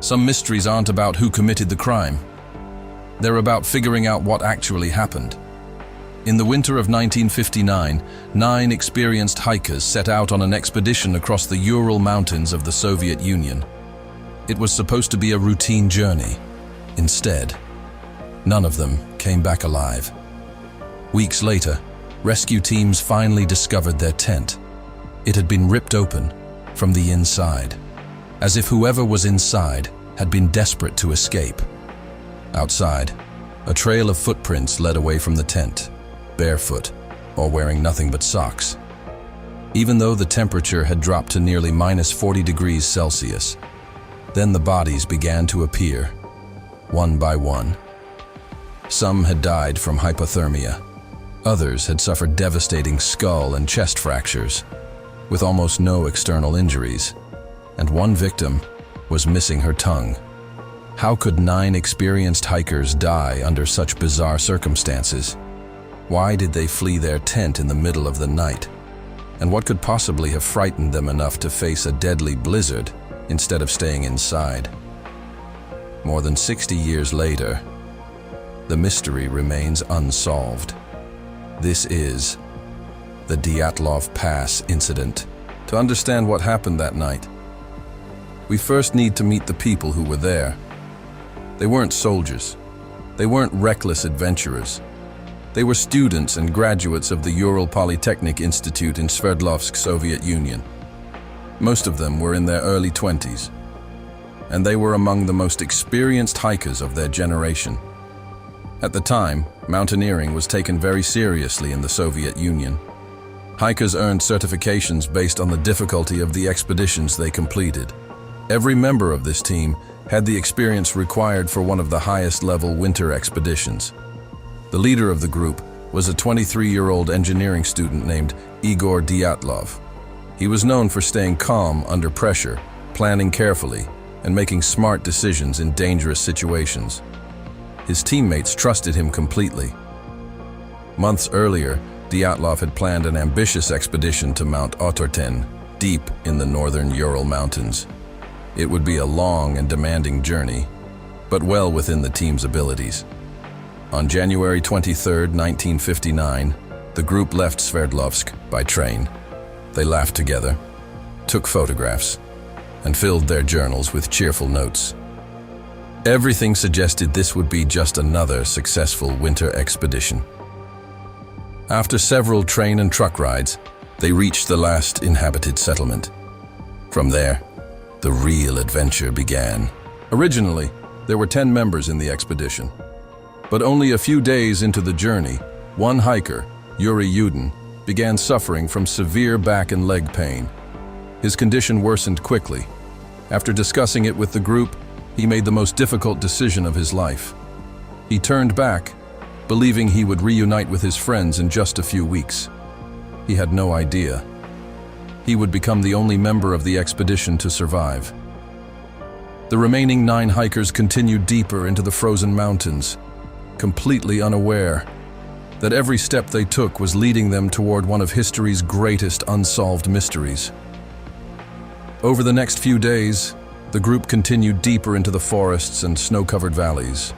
Some mysteries aren't about who committed the crime. They're about figuring out what actually happened. In the winter of 1959, 9 experienced hikers set out on an expedition across the Ural Mountains of the Soviet Union. It was supposed to be a routine journey. Instead, none of them came back alive. Weeks later, rescue teams finally discovered their tent. It had been ripped open from the inside, as if whoever was inside had been desperate to escape. Outside, a trail of footprints led away from the tent, barefoot or wearing nothing but socks. Even though the temperature had dropped to nearly -40 degrees Celsius, then the bodies began to appear, one by one. Some had died from hypothermia. Others had suffered devastating skull and chest fractures, with almost no external injuries, and one victim was missing her tongue. How could 9 experienced hikers die under such bizarre circumstances? Why did they flee their tent in the middle of the night? And what could possibly have frightened them enough to face a deadly blizzard instead of staying inside? More than 60 years later, the mystery remains unsolved. This is the Dyatlov Pass Incident. To understand what happened that night, we first need to meet the people who were there. They weren't soldiers. They weren't reckless adventurers. They were students and graduates of the Ural Polytechnic Institute in Sverdlovsk, Soviet Union. Most of them were in their early 20s, and they were among the most experienced hikers of their generation. At the time, mountaineering was taken very seriously in the Soviet Union. Hikers earned certifications based on the difficulty of the expeditions they completed. Every member of this team had the experience required for one of the highest-level winter expeditions. The leader of the group was a 23-year-old engineering student named Igor Dyatlov. He was known for staying calm under pressure, planning carefully, and making smart decisions in dangerous situations. His teammates trusted him completely. Months earlier, Dyatlov had planned an ambitious expedition to Mount Otorten, deep in the northern Ural Mountains. It would be a long and demanding journey, but well within the team's abilities. On January 23, 1959, the group left Sverdlovsk by train. They laughed together, took photographs, and filled their journals with cheerful notes. Everything suggested this would be just another successful winter expedition. After several train and truck rides, they reached the last inhabited settlement. From there, the real adventure began. Originally, there were 10 members in the expedition. But only a few days into the journey, one hiker, Yuri Yudin, began suffering from severe back and leg pain. His condition worsened quickly. After discussing it with the group, he made the most difficult decision of his life. He turned back, believing he would reunite with his friends in just a few weeks. He had no idea. He would become the only member of the expedition to survive. The remaining 9 hikers continued deeper into the frozen mountains, completely unaware that every step they took was leading them toward one of history's greatest unsolved mysteries. Over the next few days, the group continued deeper into the forests and snow-covered valleys.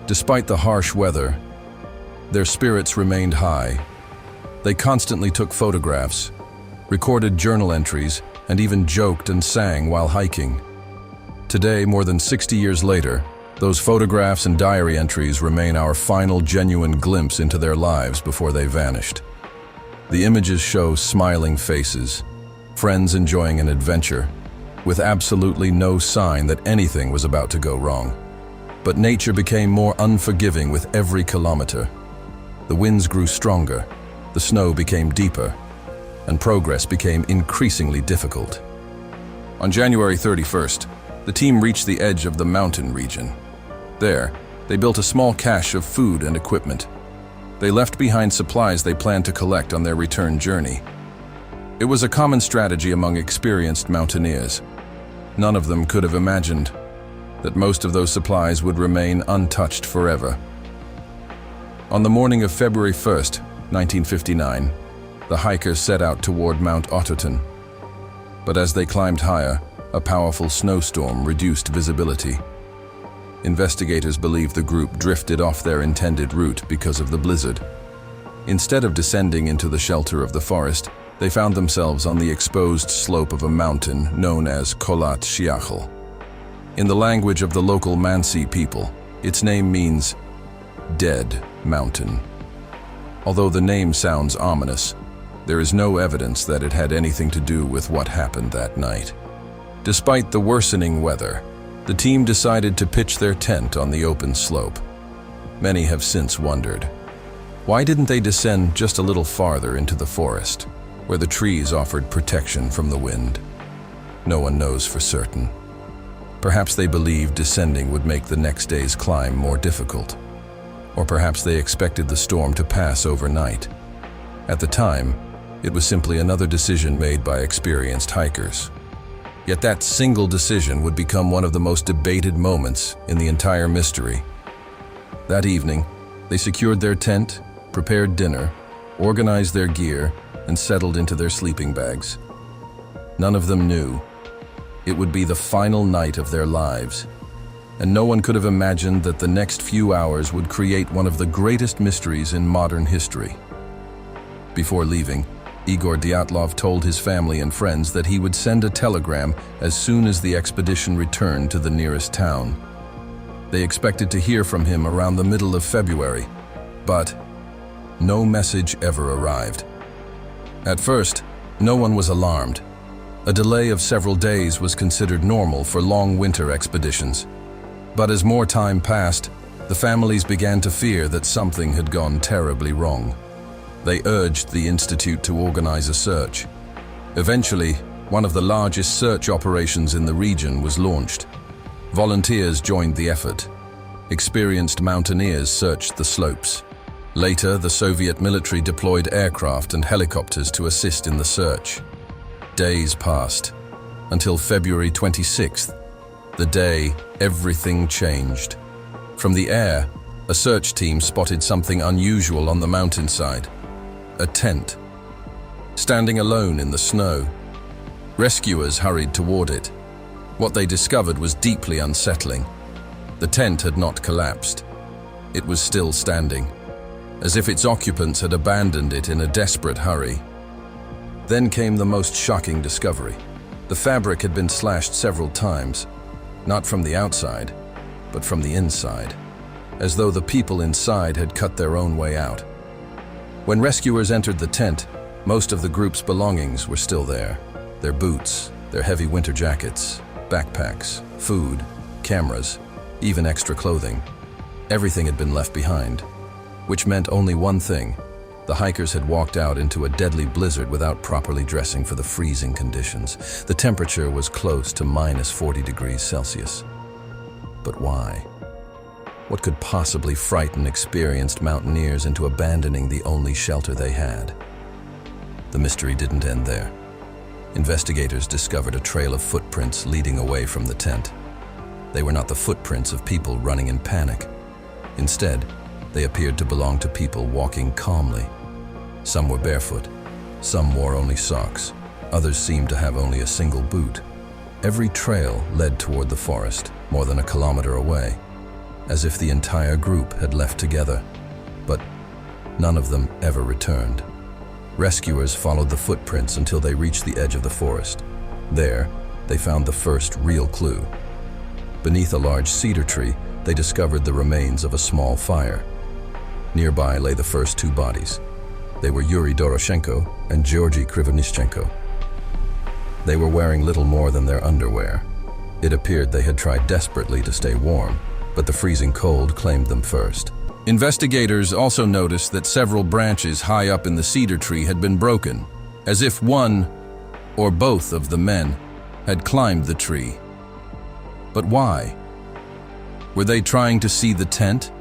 Despite the harsh weather, their spirits remained high. They constantly took photographs, recorded journal entries, and even joked and sang while hiking. Today, more than 60 years later, those photographs and diary entries remain our final genuine glimpse into their lives before they vanished. The images show smiling faces, friends enjoying an adventure, with absolutely no sign that anything was about to go wrong. But nature became more unforgiving with every kilometer. The winds grew stronger, the snow became deeper, and progress became increasingly difficult. On January 31st, the team reached the edge of the mountain region. There, they built a small cache of food and equipment. They left behind supplies they planned to collect on their return journey. It was a common strategy among experienced mountaineers. None of them could have imagined that most of those supplies would remain untouched forever. On the morning of February 1st, 1959, the hikers set out toward Mount Otorten. But as they climbed higher, a powerful snowstorm reduced visibility. Investigators believe the group drifted off their intended route because of the blizzard. Instead of descending into the shelter of the forest, they found themselves on the exposed slope of a mountain known as Kholat Shiachel. In the language of the local Mansi people, its name means dead mountain. Although the name sounds ominous, there is no evidence that it had anything to do with what happened that night. Despite the worsening weather, the team decided to pitch their tent on the open slope. Many have since wondered, why didn't they descend just a little farther into the forest, where the trees offered protection from the wind? No one knows for certain. Perhaps they believed descending would make the next day's climb more difficult. Or perhaps they expected the storm to pass overnight. At the time, it was simply another decision made by experienced hikers. Yet that single decision would become one of the most debated moments in the entire mystery. That evening, they secured their tent, prepared dinner, organized their gear, and settled into their sleeping bags. None of them knew it would be the final night of their lives, and no one could have imagined that the next few hours would create one of the greatest mysteries in modern history. Before leaving, Igor Dyatlov told his family and friends that he would send a telegram as soon as the expedition returned to the nearest town. They expected to hear from him around the middle of February, but no message ever arrived. At first, no one was alarmed. A delay of several days was considered normal for long winter expeditions. But as more time passed, the families began to fear that something had gone terribly wrong. They urged the Institute to organize a search. Eventually, one of the largest search operations in the region was launched. Volunteers joined the effort. Experienced mountaineers searched the slopes. Later, the Soviet military deployed aircraft and helicopters to assist in the search. Days passed, until February 26th, the day everything changed. From the air, a search team spotted something unusual on the mountainside. A tent, standing alone in the snow. Rescuers hurried toward it. What they discovered was deeply unsettling. The tent had not collapsed. It was still standing, as if its occupants had abandoned it in a desperate hurry. Then came the most shocking discovery. The fabric had been slashed several times, not from the outside, but from the inside, as though the people inside had cut their own way out. When rescuers entered the tent, most of the group's belongings were still there. Their boots, their heavy winter jackets, backpacks, food, cameras, even extra clothing. Everything had been left behind, which meant only one thing. The hikers had walked out into a deadly blizzard without properly dressing for the freezing conditions. The temperature was close to -40 degrees Celsius. But why? What could possibly frighten experienced mountaineers into abandoning the only shelter they had? The mystery didn't end there. Investigators discovered a trail of footprints leading away from the tent. They were not the footprints of people running in panic. Instead, they appeared to belong to people walking calmly. Some were barefoot, some wore only socks, others seemed to have only a single boot. Every trail led toward the forest, more than a kilometer away, as if the entire group had left together. But none of them ever returned. Rescuers followed the footprints until they reached the edge of the forest. There, they found the first real clue. Beneath a large cedar tree, they discovered the remains of a small fire. Nearby lay the first two bodies. They were Yuri Doroshenko and Georgy Krivonischenko. They were wearing little more than their underwear. It appeared they had tried desperately to stay warm, but the freezing cold claimed them first. Investigators also noticed that several branches high up in the cedar tree had been broken, as if one or both of the men had climbed the tree. But why? Were they trying to see the tent?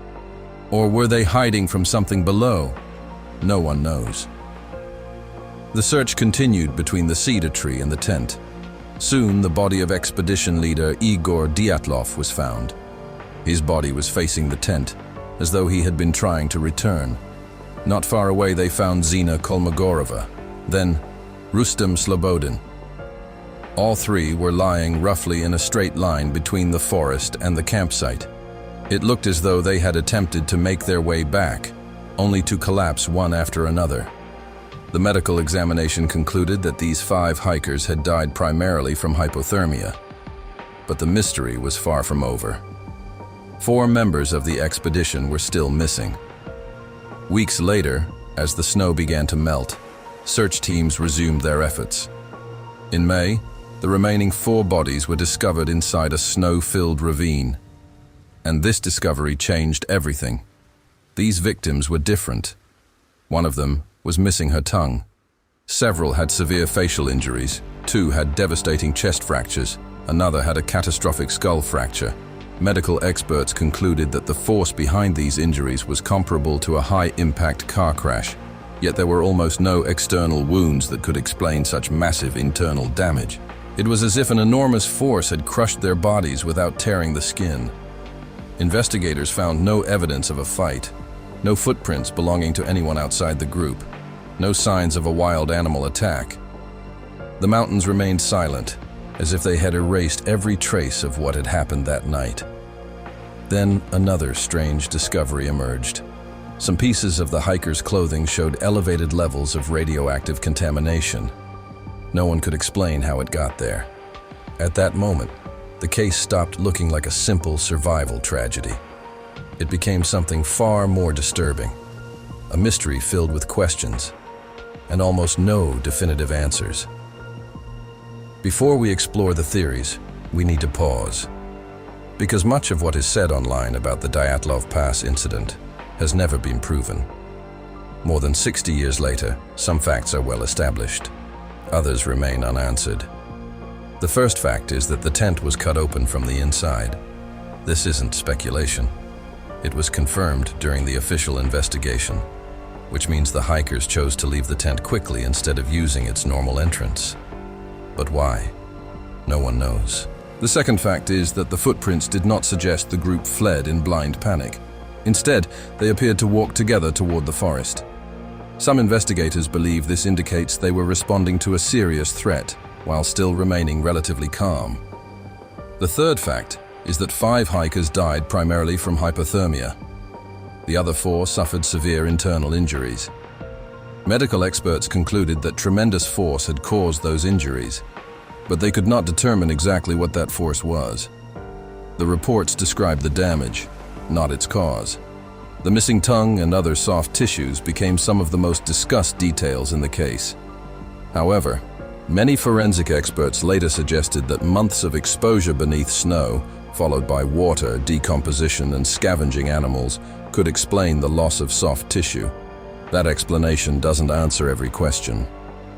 Or were they hiding from something below? No one knows. The search continued between the cedar tree and the tent. Soon, the body of expedition leader Igor Dyatlov was found. His body was facing the tent, as though he had been trying to return. Not far away, they found Zina Kolmogorova, then Rustem Slobodin. All three were lying roughly in a straight line between the forest and the campsite. It looked as though they had attempted to make their way back, only to collapse one after another. The medical examination concluded that these 5 hikers had died primarily from hypothermia. But the mystery was far from over. 4 members of the expedition were still missing. Weeks later, as the snow began to melt, search teams resumed their efforts. In May, the remaining 4 bodies were discovered inside a snow-filled ravine. And this discovery changed everything. These victims were different. One of them was missing her tongue. Several had severe facial injuries. 2 had devastating chest fractures. Another had a catastrophic skull fracture. Medical experts concluded that the force behind these injuries was comparable to a high-impact car crash, yet there were almost no external wounds that could explain such massive internal damage. It was as if an enormous force had crushed their bodies without tearing the skin. Investigators found no evidence of a fight, no footprints belonging to anyone outside the group, no signs of a wild animal attack. The mountains remained silent, as if they had erased every trace of what had happened that night. Then another strange discovery emerged. Some pieces of the hikers' clothing showed elevated levels of radioactive contamination. No one could explain how it got there. At that moment, the case stopped looking like a simple survival tragedy. It became something far more disturbing, a mystery filled with questions and almost no definitive answers. Before we explore the theories, we need to pause, because much of what is said online about the Dyatlov Pass incident has never been proven. More than 60 years later, some facts are well established. Others remain unanswered. The first fact is that the tent was cut open from the inside. This isn't speculation. It was confirmed during the official investigation, which means the hikers chose to leave the tent quickly instead of using its normal entrance. But why? No one knows. The second fact is that the footprints did not suggest the group fled in blind panic. Instead, they appeared to walk together toward the forest. Some investigators believe this indicates they were responding to a serious threat, while still remaining relatively calm. The third fact is that 5 hikers died primarily from hypothermia. The other 4 suffered severe internal injuries. Medical experts concluded that tremendous force had caused those injuries, but they could not determine exactly what that force was. The reports described the damage, not its cause. The missing tongue and other soft tissues became some of the most discussed details in the case. However, many forensic experts later suggested that months of exposure beneath snow, followed by water, decomposition, and scavenging animals, could explain the loss of soft tissue. That explanation doesn't answer every question,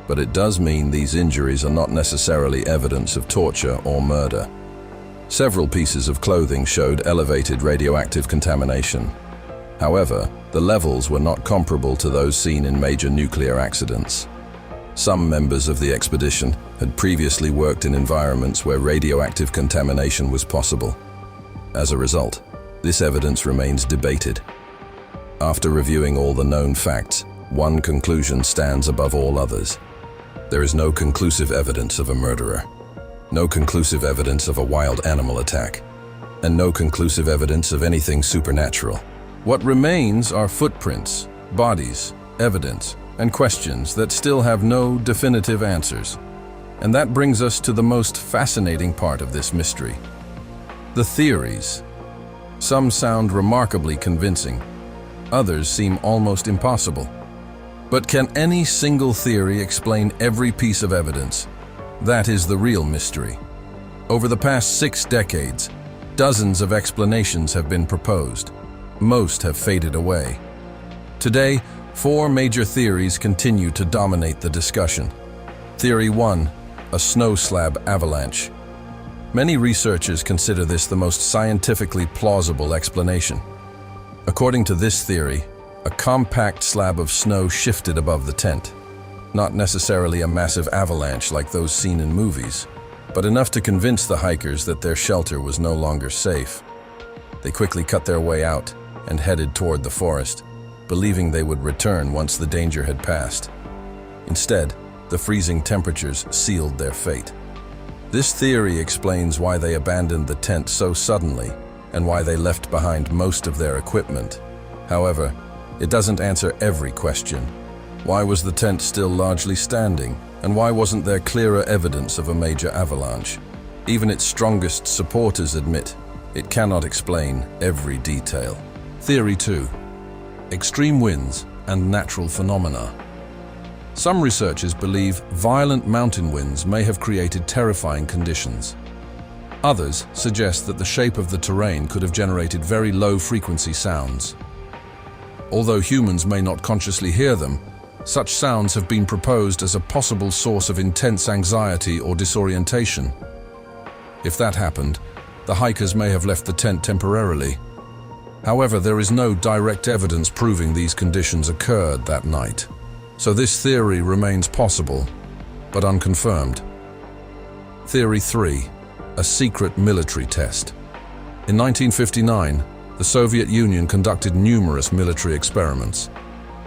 but it does mean these injuries are not necessarily evidence of torture or murder. Several pieces of clothing showed elevated radioactive contamination. However, the levels were not comparable to those seen in major nuclear accidents. Some members of the expedition had previously worked in environments where radioactive contamination was possible. As a result, this evidence remains debated. After reviewing all the known facts, one conclusion stands above all others. There is no conclusive evidence of a murderer, no conclusive evidence of a wild animal attack, and no conclusive evidence of anything supernatural. What remains are footprints, bodies, evidence, and questions that still have no definitive answers. And that brings us to the most fascinating part of this mystery: the theories. Some sound remarkably convincing. Others seem almost impossible. But can any single theory explain every piece of evidence? That is the real mystery. Over the past 6 decades, dozens of explanations have been proposed. Most have faded away. Today, 4 major theories continue to dominate the discussion. Theory 1, a snow slab avalanche. Many researchers consider this the most scientifically plausible explanation. According to this theory, a compact slab of snow shifted above the tent. Not necessarily a massive avalanche like those seen in movies, but enough to convince the hikers that their shelter was no longer safe. They quickly cut their way out and headed toward the forest, believing they would return once the danger had passed. Instead, the freezing temperatures sealed their fate. This theory explains why they abandoned the tent so suddenly and why they left behind most of their equipment. However, it doesn't answer every question. Why was the tent still largely standing? And why wasn't there clearer evidence of a major avalanche? Even its strongest supporters admit it cannot explain every detail. Theory 2. Extreme winds and natural phenomena. Some researchers believe violent mountain winds may have created terrifying conditions. Others suggest that the shape of the terrain could have generated very low-frequency sounds. Although humans may not consciously hear them, such sounds have been proposed as a possible source of intense anxiety or disorientation. If that happened, the hikers may have left the tent temporarily. However, there is no direct evidence proving these conditions occurred that night. So this theory remains possible, but unconfirmed. Theory 3. A secret military test. In 1959, the Soviet Union conducted numerous military experiments.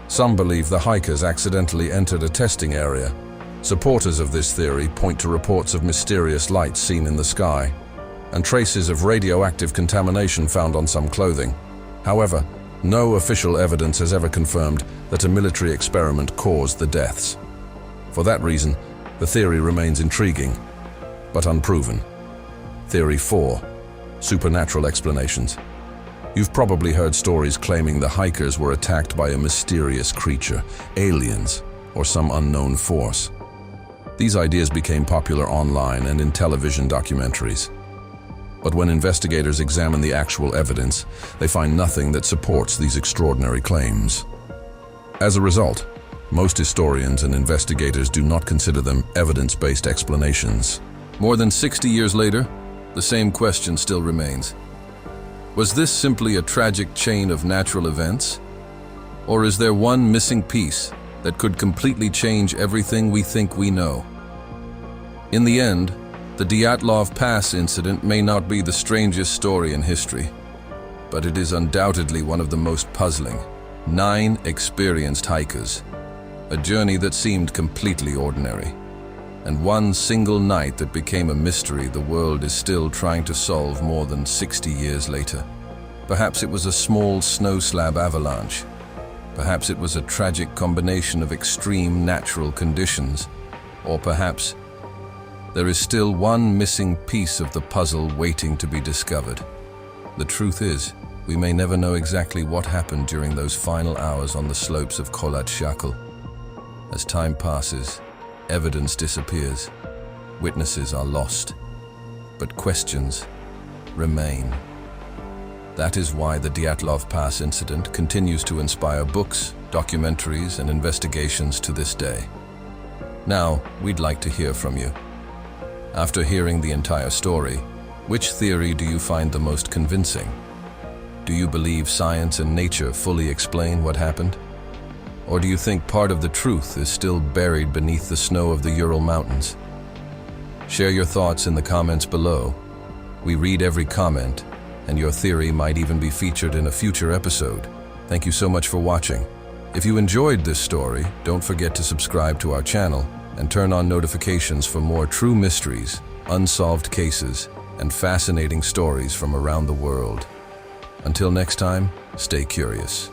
Some believe the hikers accidentally entered a testing area. Supporters of this theory point to reports of mysterious lights seen in the sky and traces of radioactive contamination found on some clothing. However, no official evidence has ever confirmed that a military experiment caused the deaths. For that reason, the theory remains intriguing, but unproven. Theory 4. Supernatural explanations. You've probably heard stories claiming the hikers were attacked by a mysterious creature, aliens, or some unknown force. These ideas became popular online and in television documentaries. But when investigators examine the actual evidence, they find nothing that supports these extraordinary claims. As a result, most historians and investigators do not consider them evidence-based explanations. More than 60 years later, the same question still remains. Was this simply a tragic chain of natural events? Or is there one missing piece that could completely change everything we think we know? In the end, the Dyatlov Pass Incident may not be the strangest story in history, but it is undoubtedly one of the most puzzling. 9 experienced hikers, a journey that seemed completely ordinary, and one single night that became a mystery the world is still trying to solve more than 60 years later. Perhaps it was a small snow slab avalanche. Perhaps it was a tragic combination of extreme natural conditions, or perhaps there is still one missing piece of the puzzle waiting to be discovered. The truth is, we may never know exactly what happened during those final hours on the slopes of Kholat Shakhl. As time passes, evidence disappears, witnesses are lost, but questions remain. That is why the Dyatlov Pass Incident continues to inspire books, documentaries, and investigations to this day. Now, we'd like to hear from you. After hearing the entire story, which theory do you find the most convincing? Do you believe science and nature fully explain what happened? Or do you think part of the truth is still buried beneath the snow of the Ural Mountains? Share your thoughts in the comments below. We read every comment, and your theory might even be featured in a future episode. Thank you so much for watching. If you enjoyed this story, don't forget to subscribe to our channel and turn on notifications for more true mysteries, unsolved cases, and fascinating stories from around the world. Until next time, stay curious.